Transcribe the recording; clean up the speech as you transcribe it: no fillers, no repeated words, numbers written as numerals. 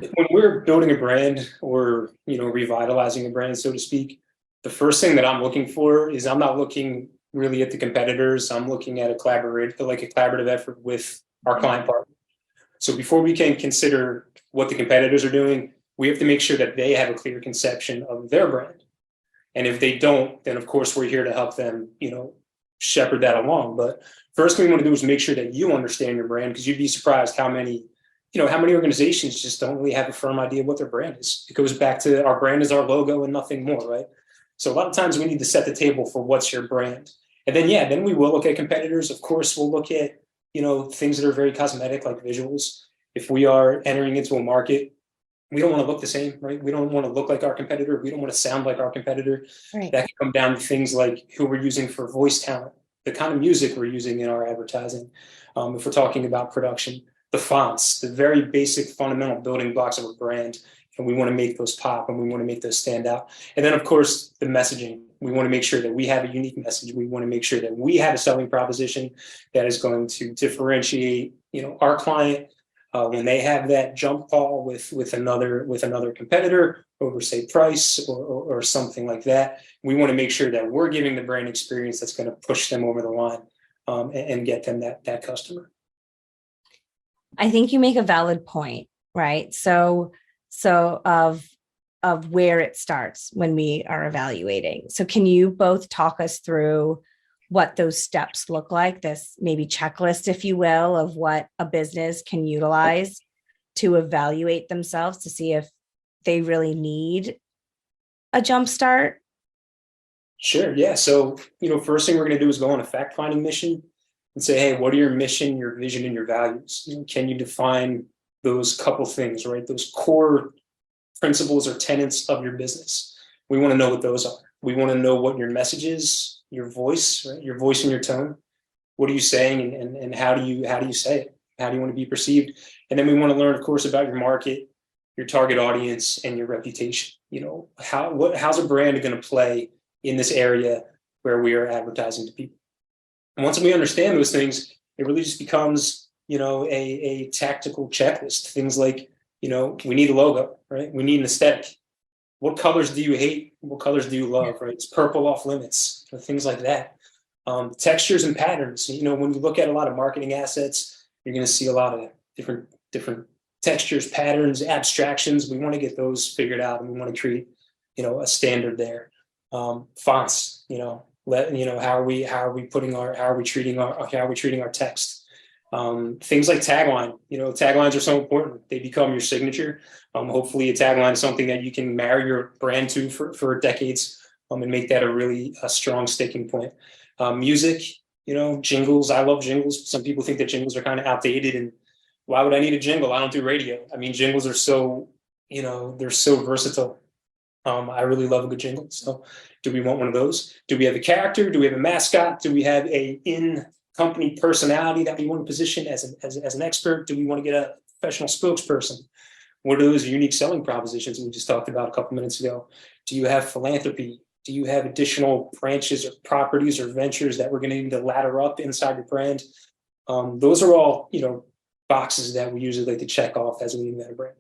when we're building a brand or, revitalizing a brand, so to speak, the first thing that I'm looking for is I'm not looking really at the competitors. I'm looking at a collaborative effort with our client partner. So before we can consider what the competitors are doing, we have to make sure that they have a clear conception of their brand. And if they don't, then of course we're here to help them, shepherd that along. But first thing we want to do is make sure that you understand your brand, because you'd be surprised how many organizations just don't really have a firm idea of what their brand is. It goes back to our brand is our logo and nothing more, right? So a lot of times we need to set the table for what's your brand. And then, then we will look at competitors. Of course, we'll look at, things that are very cosmetic, like visuals. If we are entering into a market, we don't want to look the same, right? We don't want to look like our competitor. We don't want to sound like our competitor. Right. That can come down to things like who we're using for voice talent, the kind of music we're using in our advertising. If we're talking about production, the fonts, the very basic fundamental building blocks of a brand. And we want to make those pop and we want to make those stand out. And then, of course, the messaging. We want to make sure that we have a unique message. We want to make sure that we have a selling proposition that is going to differentiate, our client when they have that jump call with another competitor over, say, price or something like that. We want to make sure that we're giving the brand experience that's going to push them over the line and get them that customer. I think you make a valid point, right? So of where it starts when we are evaluating. So can you both talk us through what those steps look like, this maybe checklist, if you will, of what a business can utilize to evaluate themselves to see if they really need a jump start? Sure. Yeah. So, first thing we're going to do is go on a fact-finding mission and say, hey, what are your mission, your vision, and your values? Can you define those couple things, right? Those core principles or tenets of your business. We want to know what those are. We want to know what your message is, your voice, right? Your voice and your tone. What are you saying, and how do you say it? How do you want to be perceived? And then we want to learn, of course, about your market, your target audience, and your reputation. How's a brand going to play in this area where we are advertising to people? And once we understand those things, it really just becomes, a tactical checklist. Things like, we need a logo, right? We need an aesthetic. What colors do you hate? What colors do you love, right? It's purple off limits, things like that. Textures and patterns. When you look at a lot of marketing assets, you're going to see a lot of different textures, patterns, abstractions. We want to get those figured out, and we want to create, a standard there. Fonts. How are we treating our text? Things like tagline. Taglines are so important. They become your signature. Hopefully a tagline is something that you can marry your brand to for decades and make that a strong sticking point. Music, jingles. I love jingles. Some people think that jingles are kind of outdated, and why would I need a jingle? I don't do radio. I mean, jingles are so, they're so versatile. I really love a good jingle. So do we want one of those? Do we have a character? Do we have a mascot? Do we have a in-company personality that we want to position as an expert? Do we want to get a professional spokesperson? What are those unique selling propositions we just talked about a couple minutes ago? Do you have philanthropy? Do you have additional branches or properties or ventures that we're going to need to ladder up inside your brand? Those are all, boxes that we usually like to check off as we invent a brand.